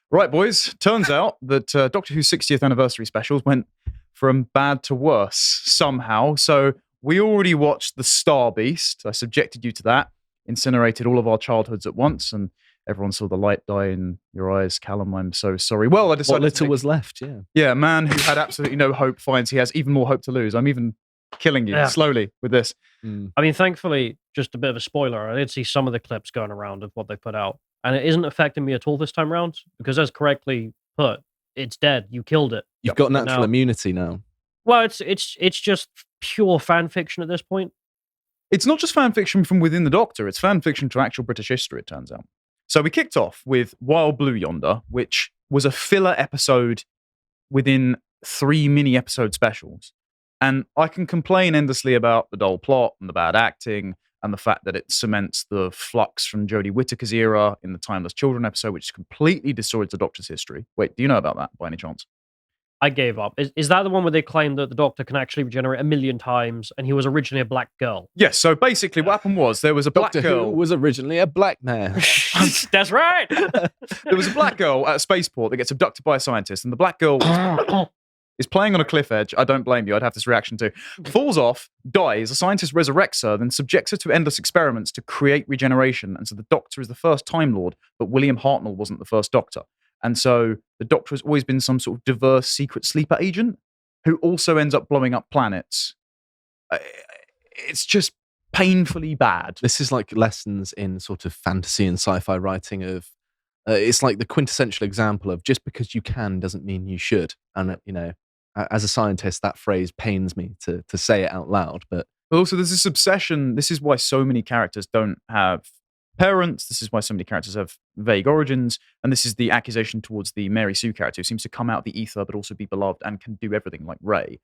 Right, boys. Turns out that Doctor Who's 60th anniversary specials went from bad to worse somehow. So we already watched The Star Beast. I subjected you to that, incinerated all of our childhoods at once, and everyone saw the light die in your eyes. Callum, I'm so sorry. Well, I decided what little was left, yeah. Yeah, a man who had absolutely no hope finds he has even more hope to lose. I'm even killing you slowly with this. I mean, thankfully, just a bit of a spoiler, I did see some of the clips going around of what they put out, and it isn't affecting me at all this time around, because as correctly put, it's dead. You killed it. You've got natural immunity now. Well, it's just pure fan fiction at this point. It's not just fan fiction from within the Doctor, it's fan fiction to actual British history, it turns out. So we kicked off with Wild Blue Yonder, which was a filler episode within 3 mini-episode specials. And I can complain endlessly about the dull plot and the bad acting and the fact that it cements the flux from Jodie Whittaker's era in the Timeless Children episode, which completely destroys the Doctor's history. Wait, do you know about that by any chance? I gave up. Is that the one where they claim that the Doctor can actually regenerate 1,000,000 times and he was originally a black girl? Yes, so basically what happened was there was a black Doctor girl. Who was originally a black man. That's right! There was a black girl at a spaceport that gets abducted by a scientist, and the black girl is playing on a cliff edge. I don't blame you. I'd have this reaction too. Falls off, dies. A scientist resurrects her, then subjects her to endless experiments to create regeneration. And so the Doctor is the first Time Lord, but William Hartnell wasn't the first Doctor. And so the Doctor has always been some sort of diverse secret sleeper agent who also ends up blowing up planets. It's just painfully bad. This is like lessons in sort of fantasy and sci-fi writing of, it's like the quintessential example of just because you can doesn't mean you should. And, you know, as a scientist, that phrase pains me to say it out loud. But also, there's this obsession. This is why so many characters don't have parents. This is why so many characters have vague origins. And this is the accusation towards the Mary Sue character, who seems to come out of the ether, but also be beloved and can do everything like Ray.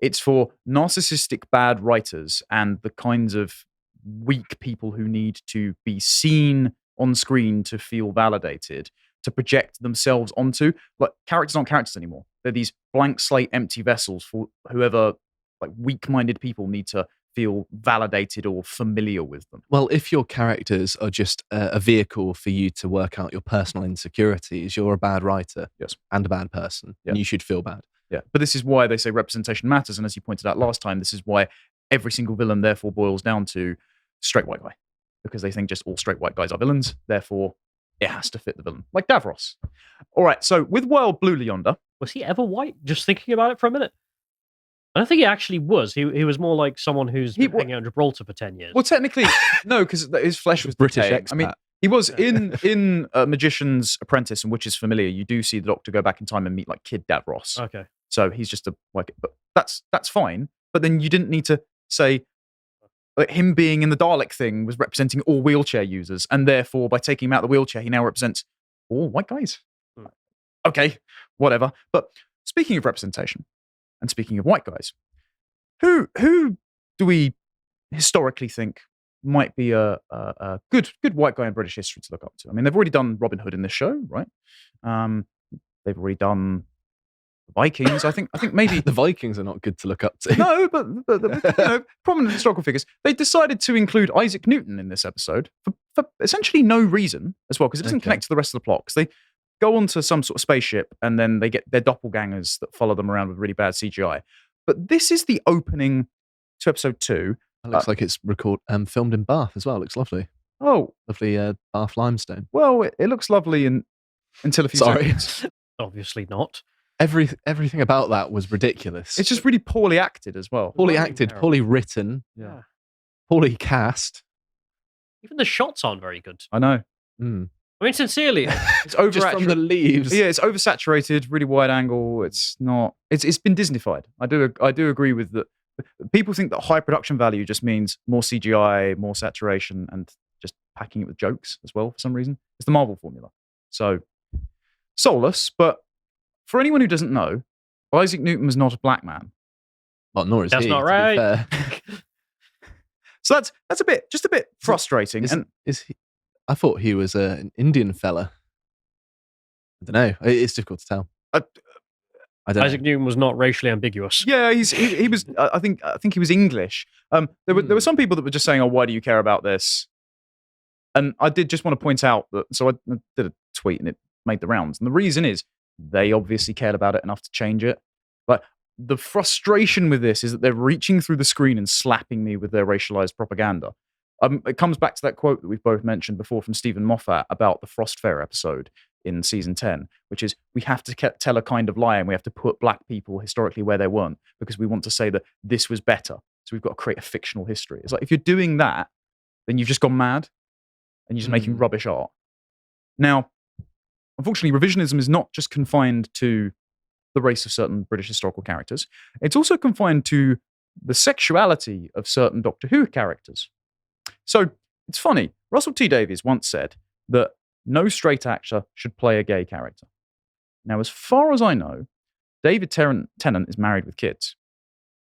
It's for narcissistic bad writers and the kinds of weak people who need to be seen on screen to feel validated, to project themselves onto. Like, characters aren't characters anymore. They're these blank slate empty vessels for whoever, like, weak-minded people need to feel validated or familiar with them. Well, if your characters are just a vehicle for you to work out your personal insecurities, you're a bad writer. Yes. And a bad person. Yeah. And you should feel bad. Yeah. But this is why they say representation matters. And as you pointed out last time, this is why every single villain therefore boils down to straight white guy. Because they think just all straight white guys are villains. Therefore, it has to fit the villain. Like Davros. All right. So with Wild Blue Yonder. Was he ever white? Just thinking about it for a minute. I don't think he actually was. He was more like someone who's been hanging out in Gibraltar for 10 years. Well, technically, no, because his flesh was British decaying. expat. I mean, he was in Magician's Apprentice, and which is familiar. You do see the Doctor go back in time and meet like Kid Davros. Okay. So he's just a like, but that's fine. But then you didn't need to say that him being in the Dalek thing was representing all wheelchair users, and therefore by taking him out of the wheelchair, he now represents all white guys. Okay, whatever. But speaking of representation. And speaking of white guys, who do we historically think might be a good white guy in British history to look up to? I mean, they've already done Robin Hood in this show, right? They've already done the Vikings. I think maybe the Vikings are not good to look up to. No, but you know, prominent historical figures. They decided to include Isaac Newton in this episode for essentially no reason as well, because it doesn't connect to the rest of the plot. Because they go onto some sort of spaceship and then they get their doppelgangers that follow them around with really bad CGI. But this is the opening to episode 2. It looks like it's filmed in Bath as well. It looks lovely. Oh. Lovely Bath limestone. Well, it looks lovely until a few seconds. Obviously not. Everything about that was ridiculous. It's just really poorly acted as well. Poorly acted, poorly written, poorly cast. Even the shots aren't very good. I know. I mean, sincerely, it's over just from the leaves. Yeah, it's oversaturated, really wide angle. It's not. It's been Disneyfied. I do agree with that. People think that high production value just means more CGI, more saturation, and just packing it with jokes as well. For some reason, it's the Marvel formula. So soulless. But for anyone who doesn't know, Isaac Newton was not a black man. Well, nor is he. That's not right. So that's a bit frustrating. Is he? I thought he was an Indian fella. I don't know. It's difficult to tell. I don't Isaac Newton was not racially ambiguous. Yeah, he was. I think he was English. There were some people that were just saying, "Oh, why do you care about this?" And I did just want to point out that. So I did a tweet, and it made the rounds. And the reason is they obviously cared about it enough to change it. But the frustration with this is that they're reaching through the screen and slapping me with their racialized propaganda. It comes back to that quote that we've both mentioned before from Stephen Moffat about the Frost Fair episode in season 10, which is we have to tell a kind of lie and we have to put black people historically where they weren't because we want to say that this was better. So we've got to create a fictional history. It's like if you're doing that, then you've just gone mad and you're just making rubbish art. Now, unfortunately, revisionism is not just confined to the race of certain British historical characters. It's also confined to the sexuality of certain Doctor Who characters. So it's funny. Russell T Davies once said that no straight actor should play a gay character. Now, as far as I know, David Tennant is married with kids.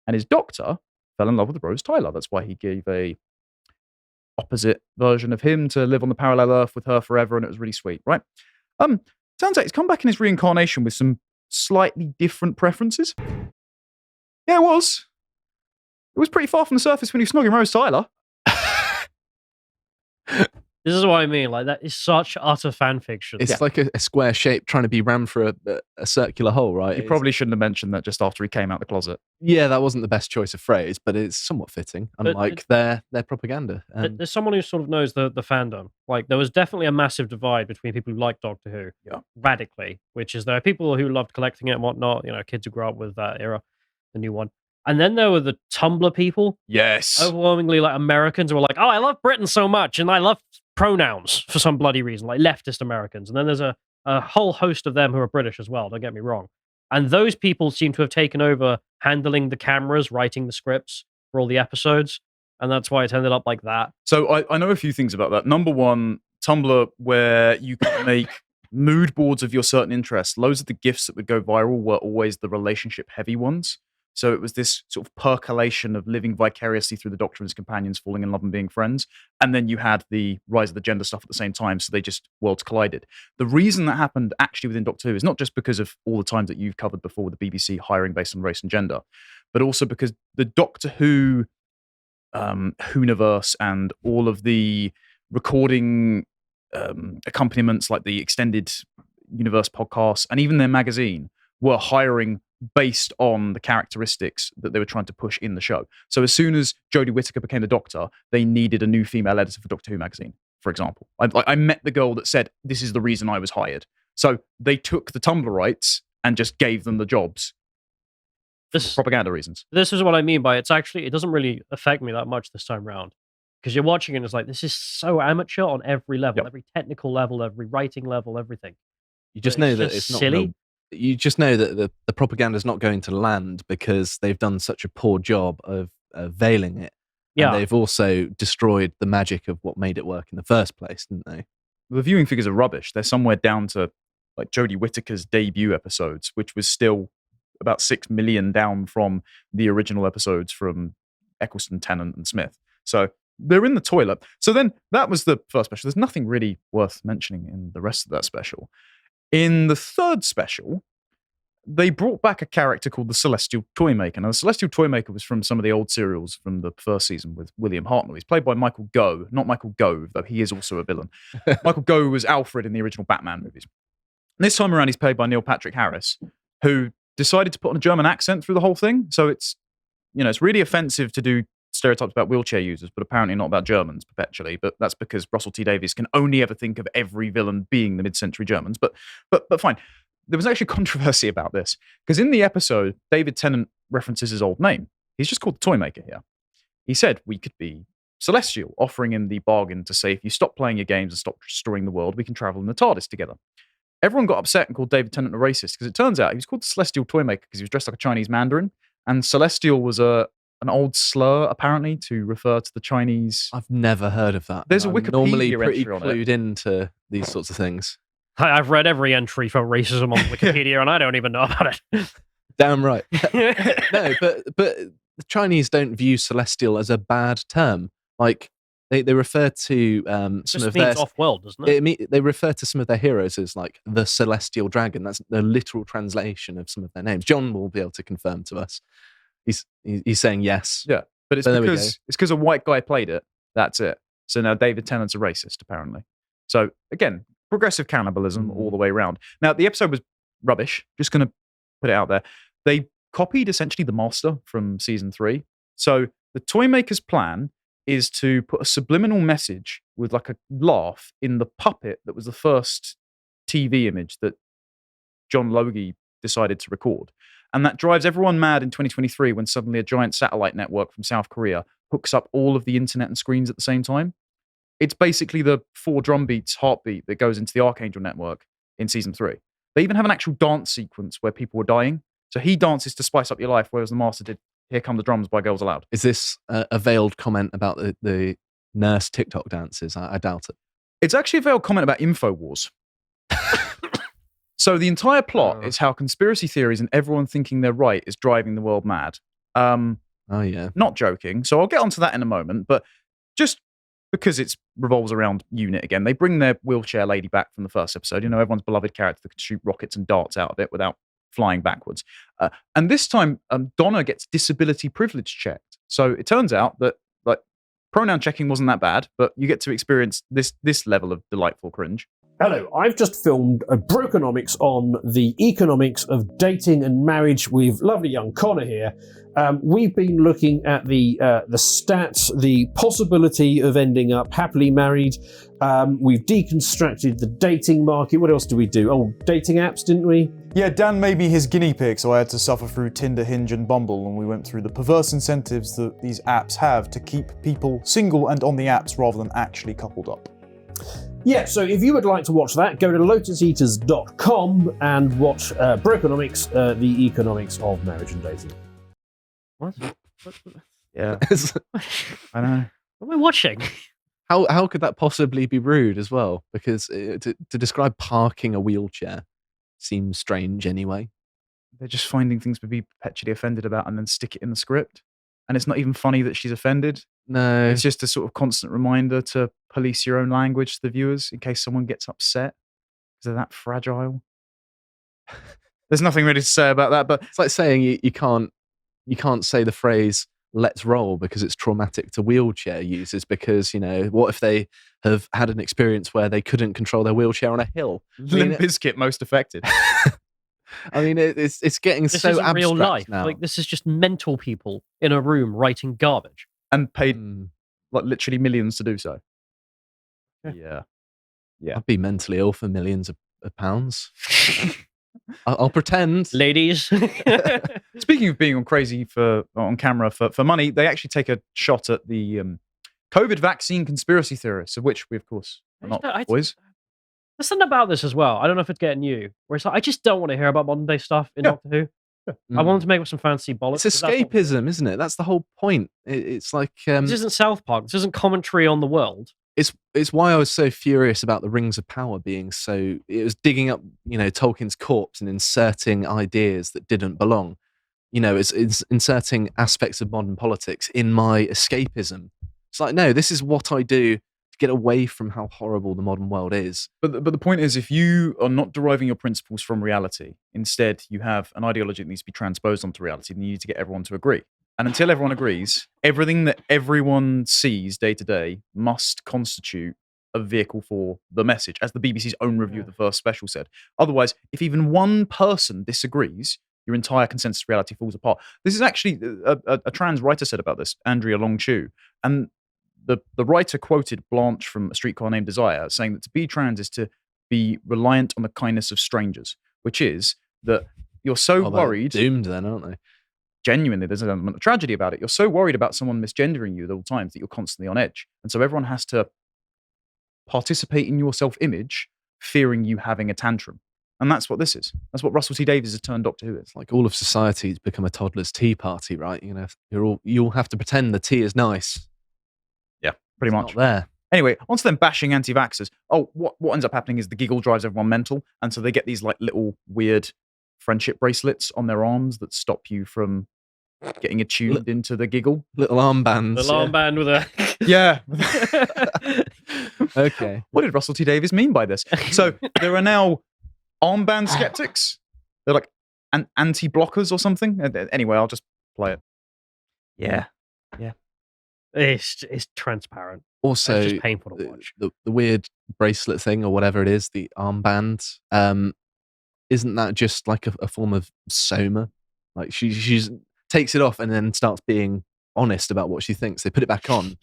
And his doctor fell in love with Rose Tyler. That's why he gave a opposite version of him to live on the parallel Earth with her forever, and it was really sweet, right? Turns out he's come back in his reincarnation with some slightly different preferences. Yeah, it was. It was pretty far from the surface when he was snogging Rose Tyler. This is what I mean. Like, that is such utter fan fiction. It's like a square shape trying to be rammed for a circular hole, right? He probably shouldn't have mentioned that just after he came out the closet. Yeah, that wasn't the best choice of phrase, but it's somewhat fitting, unlike their propaganda. There's someone who sort of knows the fandom. Like, there was definitely a massive divide between people who like Doctor Who radically, which is there are people who loved collecting it and whatnot, kids who grew up with that era, the new one. And then there were the Tumblr people. Yes. Overwhelmingly, like, Americans who were like, oh, I love Britain so much, and I love pronouns for some bloody reason, like leftist Americans. And then there's a whole host of them who are British as well, don't get me wrong. And those people seem to have taken over handling the cameras, writing the scripts for all the episodes. And that's why it's ended up like that. So I know a few things about that. Number one, Tumblr, where you could make mood boards of your certain interests. Loads of the GIFs that would go viral were always the relationship heavy ones. So it was this sort of percolation of living vicariously through the Doctor and his companions, falling in love and being friends. And then you had the rise of the gender stuff at the same time. So they just worlds collided. The reason that happened actually within Doctor Who is not just because of all the times that you've covered before with the BBC hiring based on race and gender, but also because the Doctor Who Whoniverse and all of the recording accompaniments like the Extended Universe podcasts and even their magazine were hiring based on the characteristics that they were trying to push in the show. So as soon as Jodie Whittaker became the Doctor, they needed a new female editor for Doctor Who magazine, for example. I met the girl that said, this is the reason I was hired. So they took the Tumblr rights and just gave them the jobs for propaganda reasons. This is what I mean by it doesn't really affect me that much this time round. Because you're watching and it's like, this is so amateur on every level, every technical level, every writing level, everything. You just know that it's not silly. You just know that the propaganda is not going to land because they've done such a poor job of veiling it. Yeah. And they've also destroyed the magic of what made it work in the first place, didn't they? The viewing figures are rubbish. They're somewhere down to like Jodie Whittaker's debut episodes, which was still about 6 million down from the original episodes from Eccleston, Tennant, and Smith. So they're in the toilet. So then that was the first special. There's nothing really worth mentioning in the rest of that special. In the third special, they brought back a character called the Celestial Toymaker. Now, the Celestial Toymaker was from some of the old serials from the first season with William Hartnell. He's played by Michael Gough, not Michael Gove, though he is also a villain. Michael Gough was Alfred in the original Batman movies. And this time around, he's played by Neil Patrick Harris, who decided to put on a German accent through the whole thing. So it's really offensive to do stereotypes about wheelchair users, but apparently not about Germans perpetually. But that's because Russell T Davies can only ever think of every villain being the mid-century Germans. But fine. There was actually controversy about this because in the episode, David Tennant references his old name. He's just called the Toymaker here. He said we could be celestial, offering him the bargain to say if you stop playing your games and stop destroying the world, we can travel in the TARDIS together. Everyone got upset and called David Tennant a racist because it turns out he was called the Celestial Toymaker because he was dressed like a Chinese Mandarin, and celestial was an old slur, apparently, to refer to the Chinese. I've never heard of that. There's a Wikipedia normally pretty entry on clued it. into these sorts of things. I've read every entry for racism on Wikipedia and I don't even know about it. Damn right. No, but the Chinese don't view celestial as a bad term. Like they refer to some of their off-world, doesn't it? They refer to some of their heroes as like the celestial dragon. That's the literal translation of some of their names. John will be able to confirm to us. He's saying yes. Yeah, but it's because a white guy played it. That's it. So now David Tennant's a racist, apparently. So again, progressive cannibalism all the way around. Now, the episode was rubbish. Just going to put it out there. They copied essentially the master from season 3. So the Toymaker's plan is to put a subliminal message with like a laugh in the puppet that was the first TV image that John Logie decided to record. And that drives everyone mad in 2023 when suddenly a giant satellite network from South Korea hooks up all of the internet and screens at the same time. It's basically the 4 drum beats heartbeat that goes into the Archangel network in season 3. They even have an actual dance sequence where people were dying. So he dances to spice up your life, whereas the master did Here Come the Drums by Girls Aloud. Is this a veiled comment about the nurse TikTok dances? I doubt it. It's actually a veiled comment about InfoWars. So the entire plot is how conspiracy theories and everyone thinking they're right is driving the world mad. Oh, yeah. Not joking. So I'll get onto that in a moment. But just because it revolves around UNIT again, they bring their wheelchair lady back from the first episode. You know, everyone's beloved character that could shoot rockets and darts out of it without flying backwards. And this time, Donna gets disability privilege checked. So it turns out that like pronoun checking wasn't that bad, but you get to experience this level of delightful cringe. Hello, I've just filmed a Brokenomics on the economics of dating and marriage with lovely young Connor here. We've been looking at the stats, the possibility of ending up happily married. We've deconstructed the dating market. What else do we do? Oh, dating apps, didn't we? Yeah, Dan made me his guinea pig, so I had to suffer through Tinder, Hinge, and Bumble, and we went through the perverse incentives that these apps have to keep people single and on the apps rather than actually coupled up. Yeah, so if you would like to watch that, go to lotuseaters.com and watch Brokenomics, the economics of marriage and dating. What? Yeah. I know. What am I watching? How could that possibly be rude as well? Because to describe parking a wheelchair seems strange anyway. They're just finding things to be perpetually offended about and then stick it in the script. And it's not even funny that she's offended. No. It's just a sort of constant reminder to police your own language to the viewers in case someone gets upset because they're that fragile. There's nothing really to say about that, but It's like saying you can't say the phrase "let's roll" because it's traumatic to wheelchair users. Because what if they have had an experience where they couldn't control their wheelchair on a hill? Limp Bizkit most affected. I mean, it's getting This so isn't abstract real life. now. Like, this is just mental people in a room writing garbage. And paid like literally millions to do so. Yeah. Yeah. I'd be mentally ill for millions of pounds. I'll pretend. Ladies. Speaking of being on camera for money, they actually take a shot at the COVID vaccine conspiracy theorists, of which we, of course, are not boys. There's something about this as well. I don't know if it's getting you, where it's like, I just don't want to hear about modern day stuff in Doctor Who. I want them to make up some fancy bollocks. It's escapism, isn't it? That's the whole point. It's like this isn't South Park. This isn't commentary on the world. It's why I was so furious about the Rings of Power being so. It was digging up, Tolkien's corpse and inserting ideas that didn't belong. It's inserting aspects of modern politics in my escapism. It's like, no, this is what I do to get away from how horrible the modern world is. But the point is, if you are not deriving your principles from reality, instead you have an ideology that needs to be transposed onto reality, then you need to get everyone to agree. And until everyone agrees, everything that everyone sees day to day must constitute a vehicle for the message, as the BBC's own review of the first special said. Otherwise, if even one person disagrees, your entire consensus reality falls apart. This is actually a trans writer said about this, Andrea Long Chu, and the writer quoted Blanche from A Streetcar Named Desire, saying that to be trans is to be reliant on the kindness of strangers, which is that you're so worried. Doomed then, aren't they? Genuinely, there's an element of tragedy about it. You're so worried about someone misgendering you at all times that you're constantly on edge. And so everyone has to participate in your self-image, fearing you having a tantrum. And that's what this is. That's what Russell T Davies has turned Doctor Who is. Like all of society's become a toddler's tea party, right? You all have to pretend the tea is nice. Yeah, pretty It's much. not there. Anyway, onto them bashing anti-vaxxers. Oh, what ends up happening is the Giggle drives everyone mental. And so they get these like little weird friendship bracelets on their arms that stop you from getting attuned into the Giggle. Little armbands. The armband with a... Yeah. Okay. What did Russell T Davies mean by this? So there are now armband skeptics. They're like anti-blockers or something. Anyway, I'll just play it. Yeah. It's transparent. Also, It's just painful to watch. the weird bracelet thing or whatever it is, the armband, isn't that just like a form of soma? Like she's takes it off and then starts being honest about what she thinks. They put it back on.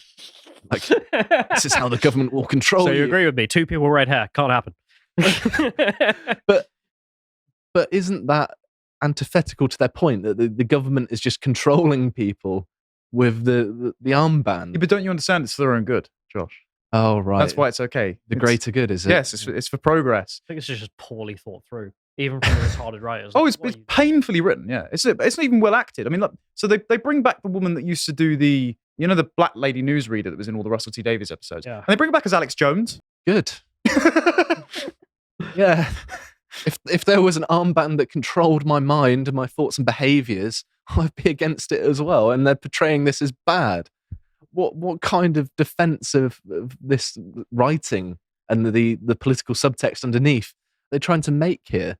Like, this is how the government will control So you you. agree with me? 2 people with red hair can't happen. But isn't that antithetical to their point that the government is just controlling people with the armband? Yeah, but don't you understand? It's for their own good, Josh. Oh, right. That's why it's okay. The It's- greater good, is it? Yes, it's for progress. I think it's just poorly thought through, even from the retarded writers. Oh, Like, it's what are you- painfully written. Yeah, it's not even well acted. I mean, look, so they bring back the woman that used to do the black lady newsreader that was in all the Russell T Davies episodes, Yeah. and they bring her back as Alex Jones. Good. Yeah. If there was an armband that controlled my mind and my thoughts and behaviors, I'd be against it as well. And they're portraying this as bad. What kind of defense of this writing and the political subtext underneath they're trying to make here?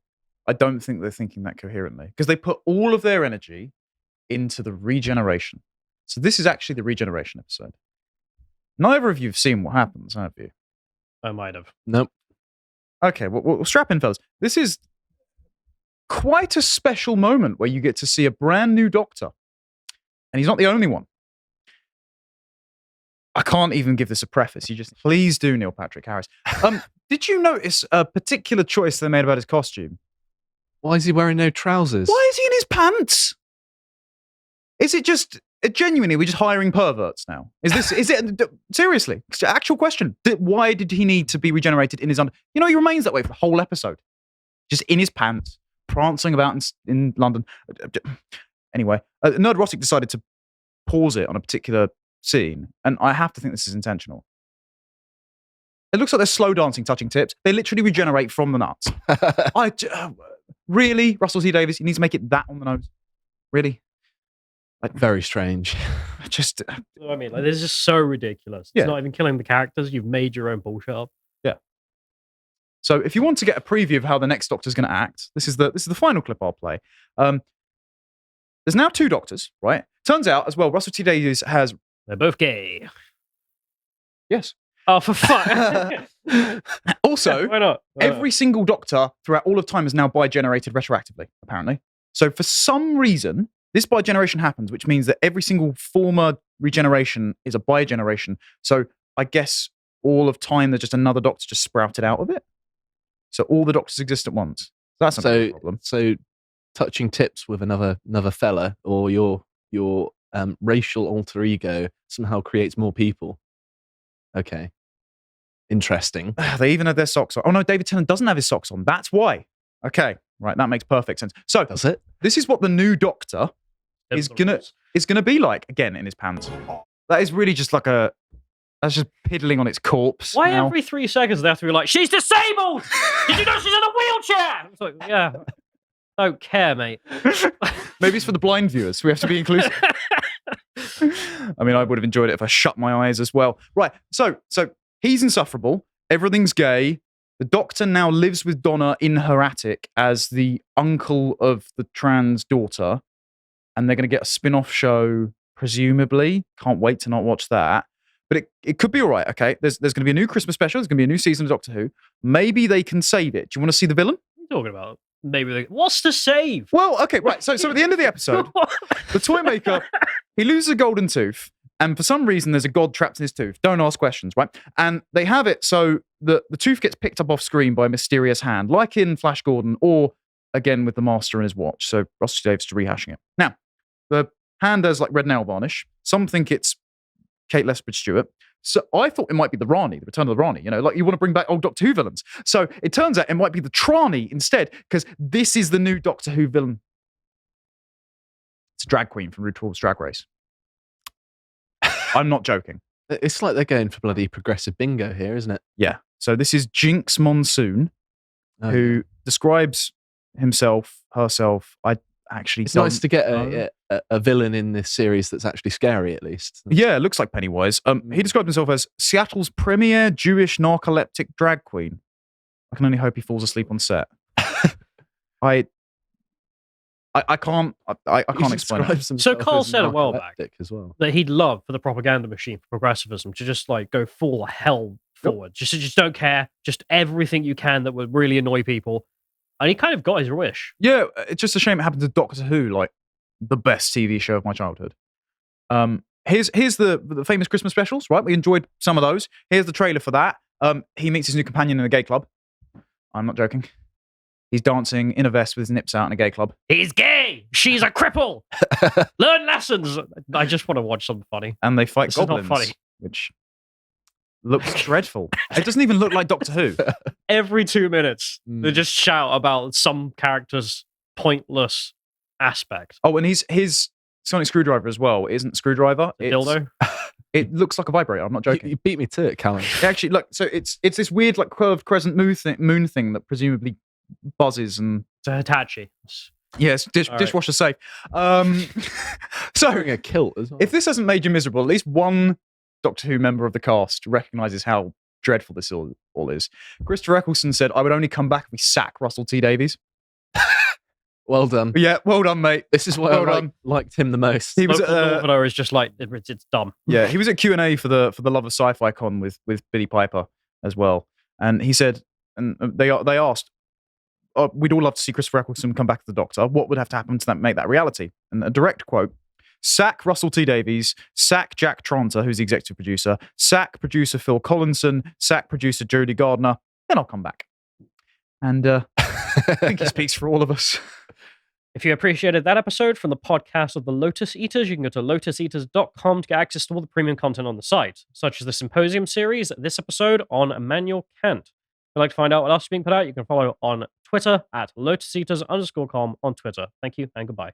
I don't think they're thinking that coherently because they put all of their energy into the regeneration. So this is actually the regeneration episode. Neither of you have seen what happens, have you? I might have. Nope. Okay, well, strap in, fellas. This is quite a special moment where you get to see a brand new Doctor. And he's not the only one. I can't even give this a preface. You just, please do, Neil Patrick Harris. Did you notice a particular choice they made about his costume? Why is he wearing no trousers? Why is he in his pants? Is it just, genuinely, we're just hiring perverts now? Is it, seriously, actual question. Why did he need to be regenerated in his under? He remains that way for the whole episode. Just in his pants, prancing about in London. Anyway, Nerdrotic decided to pause it on a particular scene, and I have to think this is intentional. It looks like they're slow dancing, touching tips. They literally regenerate from the nuts. Really, Russell T Davies, you need to make it that on the nose. Really? Very strange. Just I mean, this is so ridiculous. It's Yeah. not even killing the characters. You've made your own bullshit up. so. If you want to get a preview of how the next Doctor's going to act, this is the final clip I'll play. There's now 2 Doctors, right? Turns out as well, Russell T Davies has They're both gay. yes. Oh, for fuck. Also, Why not? Why not? every single Doctor throughout all of time is now bi-generated retroactively, apparently. So for some reason, this bi-generation happens, which means that every single former regeneration is a bi-generation. So I guess all of time, there's just another Doctor just sprouted out of it. So all the Doctors exist at once. That's not a problem. So touching tips with another fella or your racial alter ego somehow creates more people. Okay. Interesting. They even have their socks on. Oh no, David Tennant doesn't have his socks on. That's why. Okay, right, that makes perfect sense. So Does it? this is what the new Doctor Them is the gonna rules. be like again in his pants. That is really just like that's just piddling on its corpse. Why now. every 3 seconds they have to be like, she's disabled? Did you know she's in a wheelchair? It's like, yeah. Don't care, mate. Maybe it's for the blind viewers. We have to be inclusive. I mean, I would have enjoyed it if I shut my eyes as well. Right. So he's insufferable. Everything's gay. The Doctor now lives with Donna in her attic as the uncle of the trans daughter. And they're going to get a spin-off show, presumably. Can't wait to not watch that. But it could be all right, okay? There's going to be a new Christmas special. There's going to be a new season of Doctor Who. Maybe they can save it. Do you want to see the villain? What are you talking about? Maybe what's to save? Well, okay, right. So at the end of the episode, the toy maker, he loses a golden tooth, and for some reason there's a god trapped in his tooth. Don't ask questions, right? And they have it so that the tooth gets picked up off screen by a mysterious hand, like in Flash Gordon, or again with the Master and his watch. So Russell T Davies is rehashing it. Now, the hand has like red nail varnish. Some think it's Kate Lethbridge Stewart. So I thought it might be the Rani, the Return of the Rani. Like you want to bring back old Doctor Who villains. So it turns out it might be the Trani instead, because this is the new Doctor Who villain. It's a drag queen from RuPaul's Drag Race. I'm not joking. It's like they're going for bloody progressive bingo here, isn't it? Yeah. So this is Jinx Monsoon, Oh, who describes herself. I actually It's don't nice to get know. a villain in this series that's actually scary, at least. Yeah, it looks like Pennywise. He described himself as Seattle's premier Jewish narcoleptic drag queen. I can only hope he falls asleep on set. I can't explain it. So Carl said a while back as well. that he'd love for the propaganda machine for progressivism to just like go full hell forward. Just don't care. Just everything you can that would really annoy people. And he kind of got his wish. Yeah, it's just a shame it happened to Doctor Who, like the best TV show of my childhood. Here's the famous Christmas specials, right? We enjoyed some of those. Here's the trailer for that. He meets his new companion in a gay club. I'm not joking. He's dancing in a vest with his nips out in a gay club. He's gay. She's a cripple. Learn lessons. I just want to watch something funny. And they fight This is not goblins, funny. which looks dreadful. It doesn't even look like Doctor Who. Every 2 minutes, they just shout about some character's pointless aspect. Oh, and his sonic screwdriver as well. It isn't a screwdriver. The dildo. It looks like a vibrator. I'm not joking. You beat me to it, Callum. Actually, look. So it's this weird like curved crescent moon thing that presumably buzzes and It's a Hitachi. yes, All right. dishwasher safe. So Wearing a kilt as well. if this hasn't made you miserable, at least one Doctor Who member of the cast recognizes how dreadful this all is. Christopher Eccleston said, "I would only come back if we sack Russell T Davies." Well done. Yeah, well done, mate. This is why Well I done. liked him the most. He was Local at, Northerner is just like, it's dumb. yeah, he was at Q&A for the Love of Sci-Fi Con with Billy Piper as well, and he said, and they asked, we'd all love to see Christopher Eccleston come back as the Doctor. What would have to happen to make that reality? And a direct quote: "Sack Russell T Davies, sack Jack Tranter, who's the executive producer, sack producer Phil Collinson, sack producer Jodie Gardner, then I'll come back." And I think he speaks for all of us. If you appreciated that episode from the podcast of the Lotus Eaters, you can go to lotuseaters.com to get access to all the premium content on the site, such as the Symposium series, this episode on Immanuel Kant. If you'd like to find out what else is being put out, you can follow on Twitter at lotuseaters_com on Twitter. Thank you and goodbye.